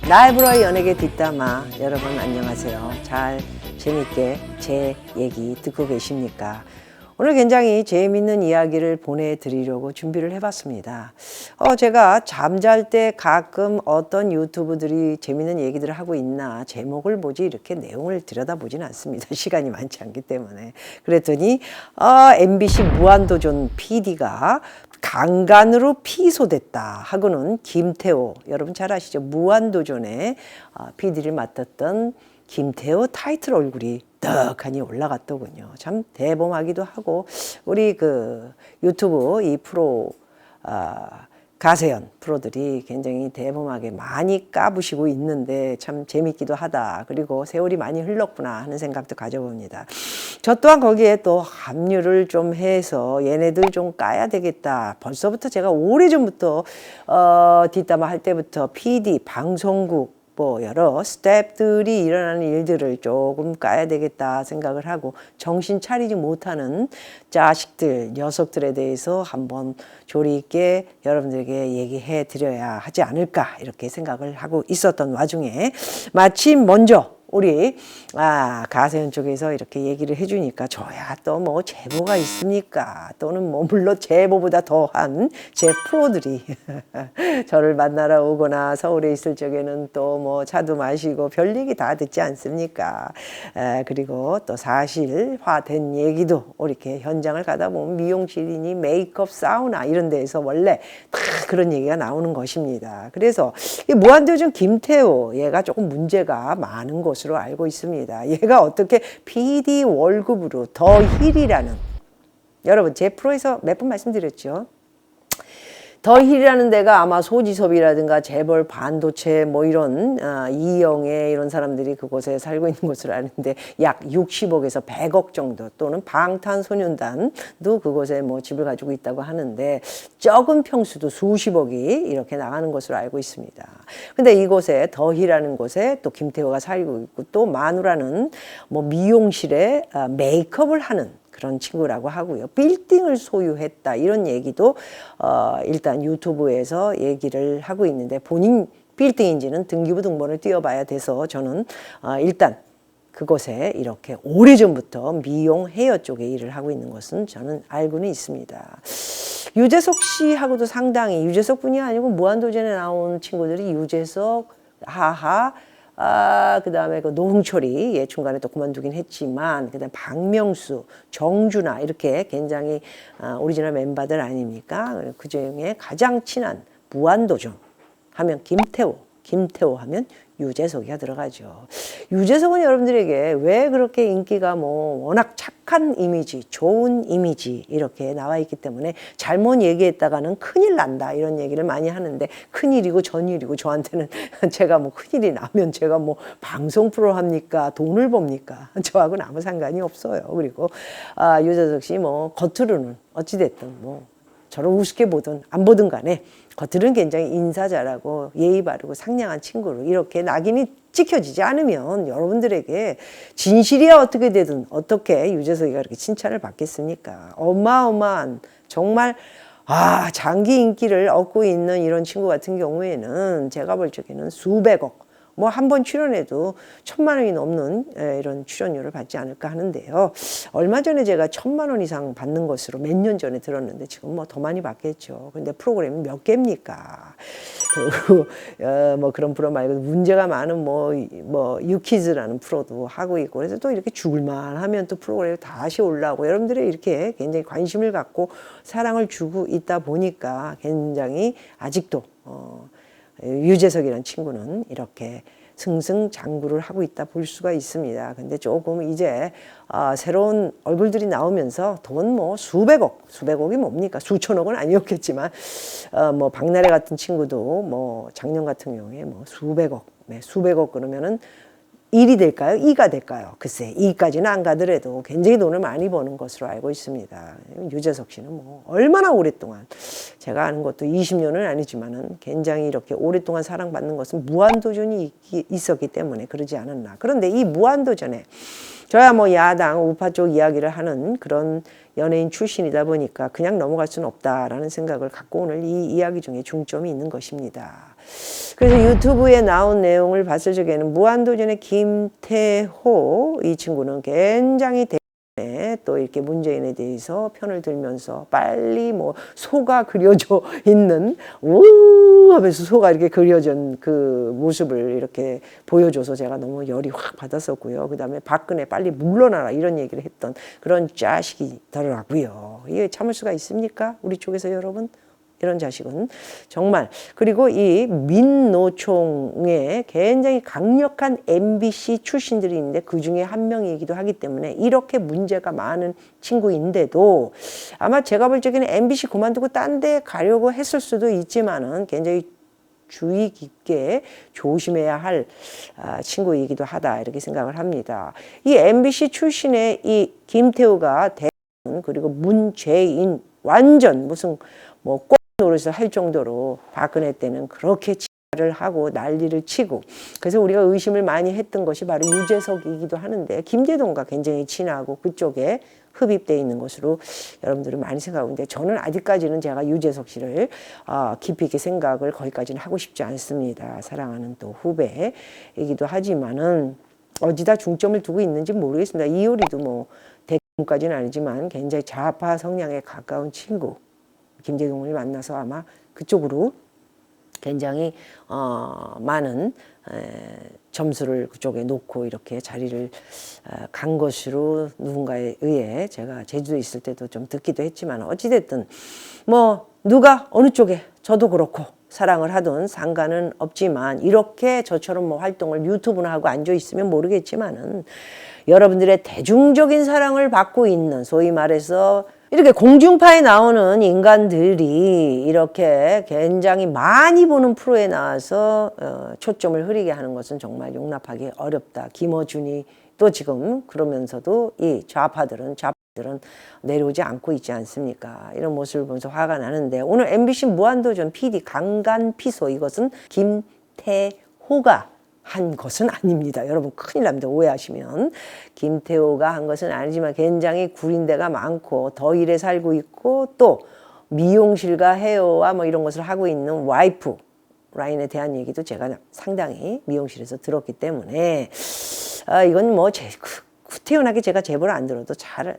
라이브러리 연예계 뒷담화 여러분 안녕하세요. 잘 재밌게 제 얘기 듣고 계십니까? 오늘 굉장히 재미있는 이야기를 보내드리려고 준비를 해봤습니다. 제가 잠잘 때 가끔 어떤 유튜브들이 재미있는 얘기들을 하고 있나 제목을 보지 이렇게 내용을 들여다보지는 않습니다. 시간이 많지 않기 때문에. 그랬더니 MBC 무한도전 PD가 강간으로 피소됐다 하고는 김태호, 여러분 잘 아시죠? 무한도전에 PD를 맡았던 김태호 타이틀 얼굴이 떡하니 올라갔더군요. 참 대범하기도 하고 우리 그 유튜브 이 프로 가세연 프로들이 굉장히 대범하게 많이 까부시고 있는데 참 재밌기도 하다. 그리고 세월이 많이 흘렀구나 하는 생각도 가져봅니다. 저 또한 거기에 또 합류를 좀 해서 얘네들 좀 까야 되겠다. 벌써부터 제가 오래전부터 뒷담화 할 때부터 PD, 방송국 뭐 여러 스태프들이 일어나는 일들을 조금 까야 되겠다 생각을 하고 정신 차리지 못하는 자식들, 녀석들에 대해서 한번 조리 있게 여러분들에게 얘기해 드려야 하지 않을까 이렇게 생각을 하고 있었던 와중에 마침 먼저 우리 가세연 쪽에서 이렇게 얘기를 해주니까 저야 또 뭐 제보가 있습니까? 또는 뭐 물론 제보보다 더한 제 프로들이 저를 만나러 오거나 서울에 있을 적에는 또 뭐 차도 마시고 별 얘기 다 듣지 않습니까? 그리고 또 사실화된 얘기도 이렇게 현장을 가다 보면 미용실이니 메이크업, 사우나 이런 데에서 원래 다 그런 얘기가 나오는 것입니다. 그래서 이 무한도전 김태호 얘가 조금 문제가 많은 것으로 알고 있습니다. 얘가 어떻게 PD 월급으로 더 힐이라는, 여러분 제 프로에서 몇 번 말씀드렸죠. 더 힐이라는 데가 아마 소지섭이라든가 재벌 반도체 뭐 이런 이영애 이런 사람들이 그곳에 살고 있는 것으로 아는데 약 60억에서 100억 정도, 또는 방탄소년단도 그곳에 뭐 집을 가지고 있다고 하는데 적은 평수도 수십억이 이렇게 나가는 것으로 알고 있습니다. 근데 이곳에 더 힐이라는 곳에 또 김태호가 살고 있고 또 마누라는 뭐 미용실에 메이크업을 하는 그런 친구라고 하고요. 빌딩을 소유했다 이런 얘기도 일단 유튜브에서 얘기를 하고 있는데 본인 빌딩인지는 등기부 등본을 띄워봐야 돼서 저는 일단 그곳에 이렇게 오래전부터 미용 헤어 쪽에 일을 하고 있는 것은 저는 알고는 있습니다. 유재석 씨하고도 상당히, 유재석 뿐이 아니고 무한도전에 나온 친구들이 유재석, 하하, 그 다음에 그 노흥철이 중간에 또 그만두긴 했지만, 그 다음에 박명수, 정준하 이렇게 굉장히 오리지널 멤버들 아닙니까? 그 중에 가장 친한 무한도전 하면 김태호 하면 유재석이가 들어가죠. 유재석은 여러분들에게 왜 그렇게 인기가 뭐 워낙 착한 이미지, 좋은 이미지 이렇게 나와 있기 때문에 잘못 얘기했다가는 큰일 난다 이런 얘기를 많이 하는데, 큰일이고 전일이고 저한테는 제가 뭐 큰일이 나면 제가 뭐 방송 프로 합니까? 돈을 법니까? 저하고는 아무 상관이 없어요. 그리고 유재석 씨 뭐 겉으로는 어찌됐든 뭐 저를 우습게 보든 안 보든 간에 겉으로는 굉장히 인사 잘하고 예의 바르고 상냥한 친구로 이렇게 낙인이 찍혀지지 않으면 여러분들에게 진실이야 어떻게 되든 어떻게 유재석이가 그렇게 칭찬을 받겠습니까? 어마어마한 정말 장기 인기를 얻고 있는 이런 친구 같은 경우에는 제가 볼 적에는 수백억, 뭐 한 번 출연해도 1,000만 원이 넘는 이런 출연료를 받지 않을까 하는데요. 얼마 전에 제가 1,000만 원 이상 받는 것으로 몇 년 전에 들었는데 지금 뭐 더 많이 받겠죠. 근데 프로그램이 몇 개입니까? 그리고 뭐 그런 프로 말고 문제가 많은 뭐 유키즈라는 프로도 하고 있고, 그래서 또 이렇게 죽을만 하면 또 프로그램이 다시 올라오고 여러분들이 이렇게 굉장히 관심을 갖고 사랑을 주고 있다 보니까 굉장히 아직도 유재석이라는 친구는 이렇게 승승장구를 하고 있다 볼 수가 있습니다. 근데 조금 이제 새로운 얼굴들이 나오면서 돈 뭐 수백억이 뭡니까? 수천억은 아니었겠지만 뭐 박나래 같은 친구도 뭐 작년 같은 경우에 뭐 수백억 그러면은 1이 될까요? 2가 될까요? 글쎄 2까지는 안 가더라도 굉장히 돈을 많이 버는 것으로 알고 있습니다. 유재석 씨는 뭐 얼마나 오랫동안, 제가 아는 것도 20년은 아니지만은 굉장히 이렇게 오랫동안 사랑받는 것은 무한도전이 있었기 때문에 그러지 않았나. 그런데 이 무한도전에 저야 뭐 야당 우파 쪽 이야기를 하는 그런 연예인 출신이다 보니까 그냥 넘어갈 수는 없다라는 생각을 갖고 오늘 이 이야기 중에 중점이 있는 것입니다. 그래서 유튜브에 나온 내용을 봤을 적에는 무한도전의 김태호 이 친구는 굉장히 또 이렇게 문재인에 대해서 편을 들면서 빨리 뭐 소가 그려져 있는 우 하면서 소가 이렇게 그려진 그 모습을 이렇게 보여줘서 제가 너무 열이 확 받았었고요. 그 다음에 박근혜 빨리 물러나라 이런 얘기를 했던 그런 자식이더라고요. 이게 참을 수가 있습니까? 우리 쪽에서 여러분? 이런 자식은 정말. 그리고 이 민노총에 굉장히 강력한 MBC 출신들이 있는데 그중에 한 명이기도 하기 때문에 이렇게 문제가 많은 친구인데도 아마 제가 볼 적에는 MBC 그만두고 딴 데 가려고 했을 수도 있지만은 굉장히 주의 깊게 조심해야 할 친구이기도 하다 이렇게 생각을 합니다. 이 MBC 출신의 이 김태우가 대선 그리고 문재인 완전 무슨 뭐 노릇을 할 정도로 박근혜 때는 그렇게 치를 하고 난리를 치고 그래서 우리가 의심을 많이 했던 것이 바로 유재석이기도 하는데 김재동과 굉장히 친하고 그쪽에 흡입되어 있는 것으로 여러분들은 많이 생각하고 있는데 저는 아직까지는 제가 유재석 씨를 깊이 있게 생각을 거기까지는 하고 싶지 않습니다. 사랑하는 또 후배이기도 하지만은 어디다 중점을 두고 있는지 모르겠습니다. 이효리도 뭐 대통까지는 아니지만 굉장히 좌파 성향에 가까운 친구 김재동을 만나서 아마 그쪽으로 굉장히 많은 점수를 그쪽에 놓고 이렇게 자리를 간 것으로 누군가에 의해 제가 제주도에 있을 때도 좀 듣기도 했지만 어찌됐든 뭐 누가 어느 쪽에 저도 그렇고 사랑을 하든 상관은 없지만 이렇게 저처럼 뭐 활동을 유튜브나 하고 앉아 있으면 모르겠지만은 여러분들의 대중적인 사랑을 받고 있는 소위 말해서 이렇게 공중파에 나오는 인간들이 이렇게 굉장히 많이 보는 프로에 나와서 초점을 흐리게 하는 것은 정말 용납하기 어렵다. 김어준이 또 지금 그러면서도 이 좌파들은 내려오지 않고 있지 않습니까? 이런 모습을 보면서 화가 나는데 오늘 MBC 무한도전 PD 강간피소 이것은 김태호가 한 것은 아닙니다. 여러분 큰일 납니다. 오해하시면. 김태호가 한 것은 아니지만 굉장히 구린 데가 많고 더일에 살고 있고 또 미용실과 헤어와 뭐 이런 것을 하고 있는 와이프 라인에 대한 얘기도 제가 상당히 미용실에서 들었기 때문에 이건 뭐 태어나게 제가 제보를 안 들어도 잘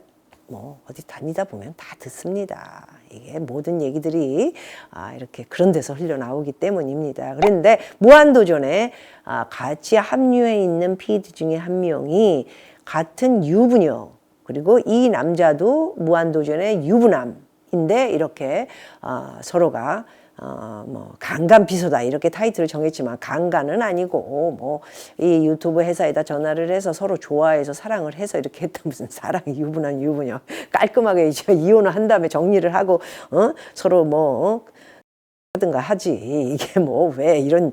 뭐 어디 다니다 보면 다 듣습니다. 이게 모든 얘기들이 이렇게 그런 데서 흘러나오기 때문입니다. 그런데 무한도전에 같이 합류해 있는 PD 중에 한 명이 같은 유부녀 그리고 이 남자도 무한도전의 유부남인데 이렇게 서로가 뭐 강간피소다 이렇게 타이틀을 정했지만 강간은 아니고 뭐 이 유튜브 회사에다 전화를 해서 서로 좋아해서 사랑을 해서 이렇게 했다 무슨 사랑이 유부남 유부녀 깔끔하게 이제 이혼을 한 다음에 정리를 하고 서로 뭐 하든가 하지 이게 뭐 왜 이런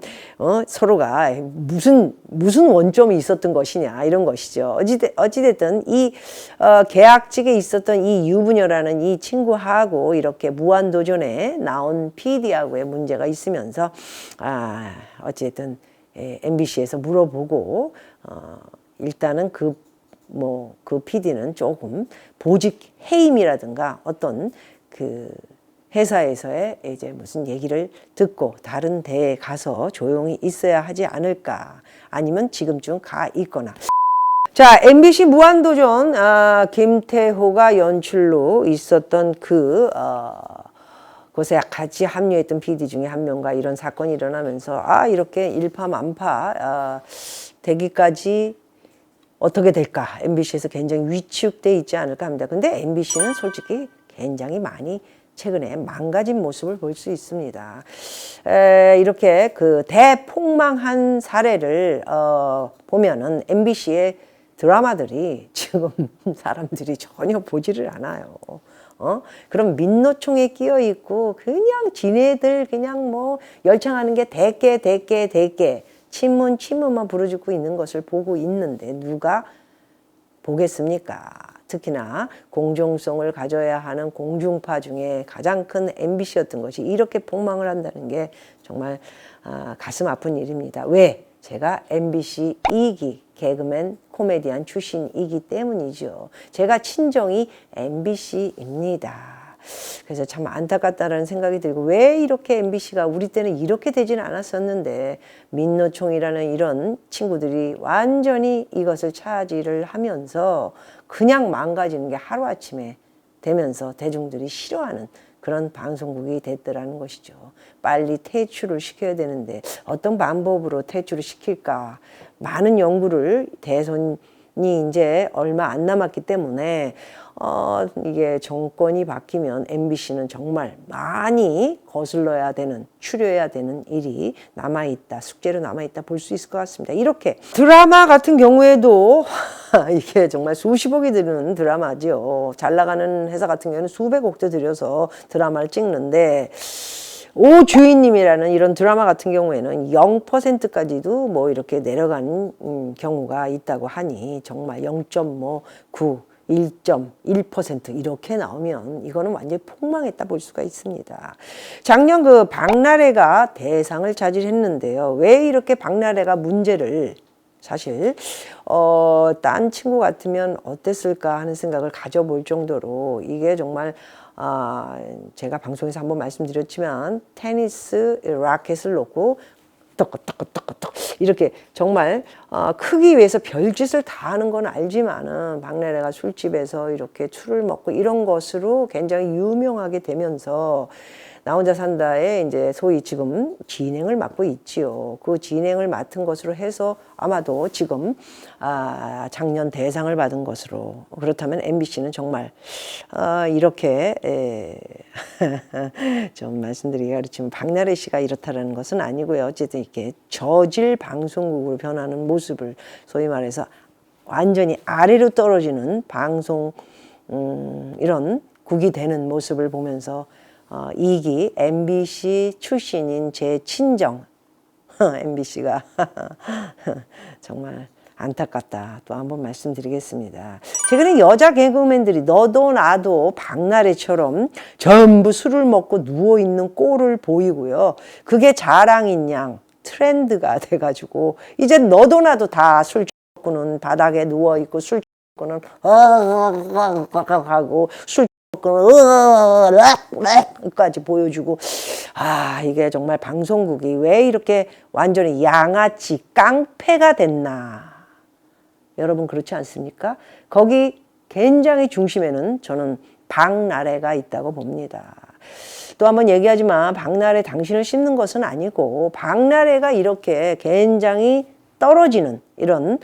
서로가 무슨 원점이 있었던 것이냐 이런 것이죠. 어찌됐든 이 계약직에 있었던 이 유부녀라는 이 친구하고 이렇게 무한도전에 나온 PD하고의 문제가 있으면서 어찌됐든 MBC에서 물어보고 일단은 그 PD는 조금 보직 해임이라든가 어떤 그 회사에서의 이제 무슨 얘기를 듣고 다른 데에 가서 조용히 있어야 하지 않을까 아니면 지금쯤 가 있거나 자 MBC 무한도전 김태호가 연출로 있었던 곳에 같이 합류했던 PD 중에 한 명과 이런 사건이 일어나면서 이렇게 일파만파 되기까지 어떻게 될까 MBC에서 굉장히 위축돼 있지 않을까 합니다. 근데 MBC는 솔직히 굉장히 많이 최근에 망가진 모습을 볼 수 있습니다. 이렇게 그 대폭망한 사례를 보면은 MBC의 드라마들이 지금 사람들이 전혀 보지를 않아요. 그럼 민노총에 끼어 있고 그냥 지네들 그냥 뭐 열창하는 게 대개 친문만 부르짖고 있는 것을 보고 있는데 누가 보겠습니까? 특히나 공정성을 가져야 하는 공중파 중에 가장 큰 MBC였던 것이 이렇게 폭망을 한다는 게 정말 가슴 아픈 일입니다. 왜? 제가 MBC 2기 개그맨 코미디언 출신이기 때문이죠. 제가 친정이 MBC입니다. 그래서 참 안타깝다는 생각이 들고, 왜 이렇게 MBC가 우리 때는 이렇게 되지는 않았었는데 민노총이라는 이런 친구들이 완전히 이것을 차지를 하면서 그냥 망가지는 게 하루아침에 되면서 대중들이 싫어하는 그런 방송국이 됐더라는 것이죠. 빨리 퇴출을 시켜야 되는데 어떤 방법으로 퇴출을 시킬까? 많은 연구를, 대선이 이제 얼마 안 남았기 때문에 이게 정권이 바뀌면 MBC는 정말 많이 거슬러야 되는, 추려야 되는 일이 남아있다, 숙제로 남아있다 볼 수 있을 것 같습니다. 이렇게 드라마 같은 경우에도 이게 정말 수십억이 드는 드라마죠. 잘 나가는 회사 같은 경우는 수백억도 들여서 드라마를 찍는데, 오 주인님이라는 이런 드라마 같은 경우에는 0%까지도 뭐 이렇게 내려가는 경우가 있다고 하니, 정말 0.9 1.1% 이렇게 나오면 이거는 완전히 폭망했다 볼 수가 있습니다. 작년 그 박나래가 대상을 차지했는데요. 왜 이렇게 박나래가 문제를, 사실 딴 친구 같으면 어땠을까 하는 생각을 가져볼 정도로, 이게 정말 제가 방송에서 한번 말씀드렸지만 테니스 라켓을 놓고 떡떡떡떡떡 이렇게 정말 크기 위해서 별짓을 다 하는 건 알지만은, 박나래가 술집에서 이렇게 술을 먹고 이런 것으로 굉장히 유명하게 되면서 나 혼자 산다에 이제 소위 지금 진행을 맡고 있지요. 그 진행을 맡은 것으로 해서 아마도 지금 작년 대상을 받은 것으로, 그렇다면 MBC는 정말 이렇게 좀 말씀드리기가 그렇지만 박나래 씨가 이렇다라는 것은 아니고요. 어쨌든 이렇게 저질 방송국으로 변하는 모습을, 소위 말해서 완전히 아래로 떨어지는 방송 이런 국이 되는 모습을 보면서 2기 MBC 출신인 제 친정 MBC가 정말 안타깝다 또 한번 말씀드리겠습니다. 최근에 여자 개그맨들이 너도 나도 박나래처럼 전부 술을 먹고 누워있는 꼴을 보이고요. 그게 자랑인 양 트렌드가 돼가지고 이제 너도 나도 다 술 먹고는 바닥에 누워있고, 술 먹고는 하고, 술 까지 보여주고, 이게 정말 방송국이 왜 이렇게 완전히 양아치 깡패가 됐나. 여러분 그렇지 않습니까? 거기 굉장히 중심에는 저는 박나래가 있다고 봅니다. 또 한번 얘기하지만 박나래 당신을 씹는 것은 아니고, 박나래가 이렇게 굉장히 떨어지는 이런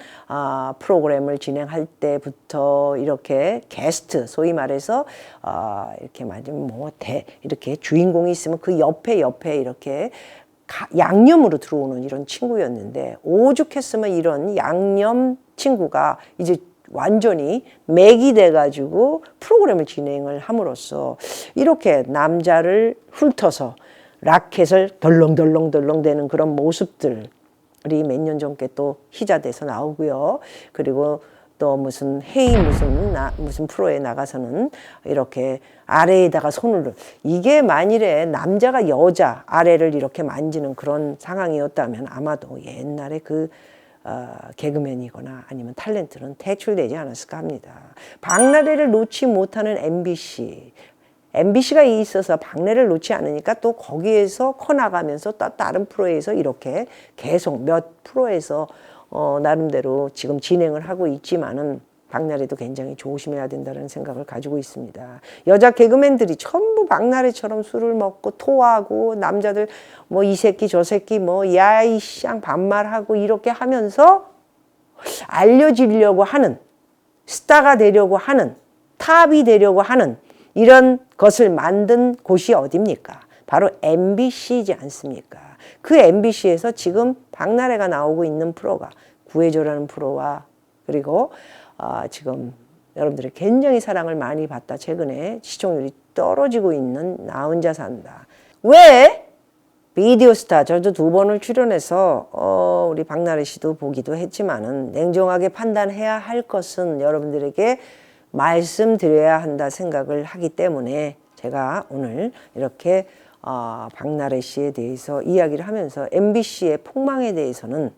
프로그램을 진행할 때부터 이렇게 게스트, 소위 말해서 이렇게 맞으면 이렇게 주인공이 있으면 그 옆에 이렇게 양념으로 들어오는 이런 친구였는데, 오죽했으면 이런 양념 친구가 이제 완전히 맥이 돼가지고 프로그램을 진행을 함으로써 이렇게 남자를 훑어서 라켓을 덜렁덜렁 되는 그런 모습들 몇 년 전께 또 희자돼서 나오고요. 그리고 또 무슨 무슨 프로에 나가서는 이렇게 아래에다가 손을, 이게 만일에 남자가 여자 아래를 이렇게 만지는 그런 상황이었다면 아마도 옛날에 그 개그맨이거나 아니면 탤런트는 퇴출되지 않았을까 합니다. 박나래를 놓지 못하는 MBC가 있어서 박나래를 놓지 않으니까 또 거기에서 커나가면서 또 다른 프로에서 이렇게 계속 몇 프로에서 나름대로 지금 진행을 하고 있지만은, 박나래도 굉장히 조심해야 된다는 생각을 가지고 있습니다. 여자 개그맨들이 전부 박나래처럼 술을 먹고 토하고, 남자들 뭐 이 새끼 저 새끼 뭐 야이 쌍 반말하고 이렇게 하면서 알려지려고 하는, 스타가 되려고 하는, 탑이 되려고 하는 이런 것을 만든 곳이 어디입니까? 바로 MBC이지 않습니까? 그 MBC에서 지금 박나래가 나오고 있는 프로가 구해줘라는 프로와, 그리고 지금 여러분들이 굉장히 사랑을 많이 받다 최근에 시청률이 떨어지고 있는 나 혼자 산다. 왜? 비디오 스타, 저도 2번을 출연해서 우리 박나래 씨도 보기도 했지만은, 냉정하게 판단해야 할 것은 여러분들에게 말씀드려야 한다 생각을 하기 때문에 제가 오늘 이렇게 박나래 씨에 대해서 이야기를 하면서 MBC의 폭망에 대해서는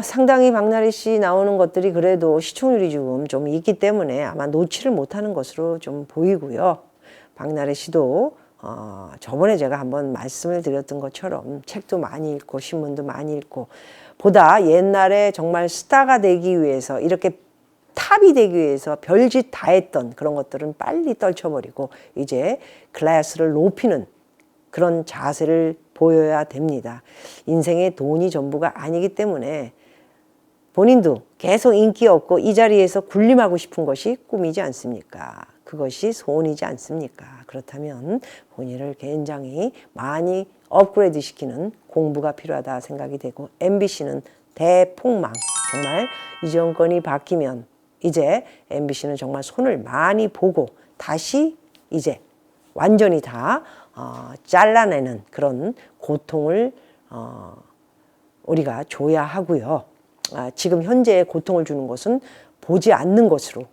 상당히 박나래 씨 나오는 것들이 그래도 시청률이 좀 있기 때문에 아마 놓지를 못하는 것으로 좀 보이고요. 박나래 씨도 저번에 제가 한번 말씀을 드렸던 것처럼 책도 많이 읽고 신문도 많이 읽고 보다 옛날에 정말 스타가 되기 위해서 이렇게 탑이 되기 위해서 별짓 다 했던 그런 것들은 빨리 떨쳐버리고 이제 클래스를 높이는 그런 자세를 보여야 됩니다. 인생의 돈이 전부가 아니기 때문에 본인도 계속 인기 없고 이 자리에서 군림하고 싶은 것이 꿈이지 않습니까? 그것이 소원이지 않습니까? 그렇다면 본인을 굉장히 많이 업그레이드 시키는 공부가 필요하다 생각이 되고 MBC는 대폭망, 정말 이 정권이 바뀌면 이제 MBC는 정말 손을 많이 보고 다시 이제 완전히 다 잘라내는 그런 고통을 우리가 줘야 하고요. 지금 현재의 고통을 주는 것은 보지 않는 것으로,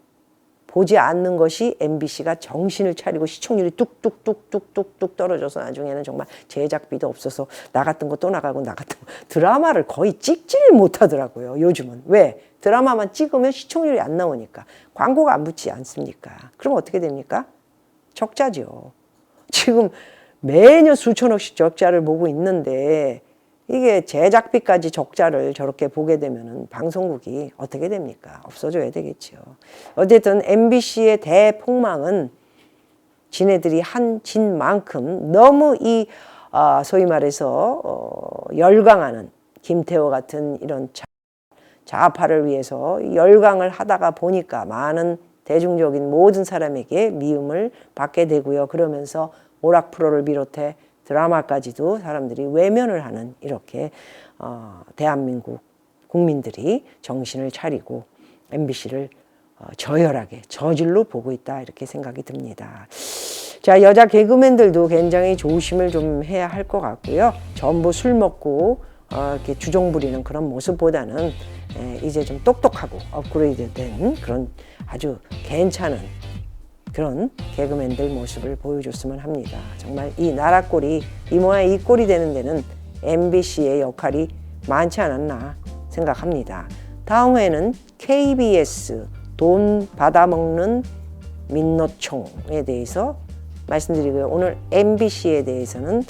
보지 않는 것이 MBC가 정신을 차리고 시청률이 뚝뚝뚝뚝뚝뚝 떨어져서 나중에는 정말 제작비도 없어서 나갔던 거 또 나가고 나갔던 거 드라마를 거의 찍지를 못하더라고요. 요즘은. 왜? 드라마만 찍으면 시청률이 안 나오니까. 광고가 안 붙지 않습니까? 그럼 어떻게 됩니까? 적자죠. 지금 매년 수천억씩 적자를 보고 있는데 이게 제작비까지 적자를 저렇게 보게 되면은 방송국이 어떻게 됩니까? 없어져야 되겠죠. 어쨌든 MBC의 대폭망은 지네들이 한 짓 만큼 너무 이 소위 말해서 열광하는 김태호 같은 이런 좌파를 위해서 열광을 하다가 보니까 많은 대중적인 모든 사람에게 미움을 받게 되고요. 그러면서 오락 프로를 비롯해 드라마까지도 사람들이 외면을 하는 이렇게 대한민국 국민들이 정신을 차리고 MBC를 저열하게 저질로 보고 있다 이렇게 생각이 듭니다. 자, 여자 개그맨들도 굉장히 조심을 좀 해야 할 것 같고요. 전부 술 먹고 이렇게 주종 부리는 그런 모습보다는 이제 좀 똑똑하고 업그레이드된 그런 아주 괜찮은 그런 개그맨들 모습을 보여줬으면 합니다. 정말 이 나라 꼴이 이 모양 이 꼴이 되는 데는 MBC의 역할이 많지 않았나 생각합니다. 다음 회에는 KBS 돈 받아먹는 민노총에 대해서 말씀드리고요. 오늘 MBC에 대해서는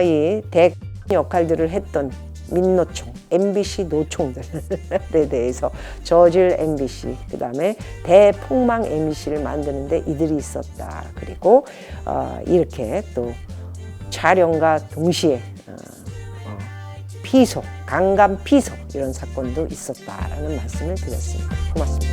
이 대 역할들을 했던 민노총, MBC 노총들에 대해서 저질 MBC, 그 다음에 대폭망 MBC를 만드는데 이들이 있었다. 그리고 이렇게 또 촬영과 동시에 피소, 강간 피소 이런 사건도 있었다라는 말씀을 드렸습니다. 고맙습니다.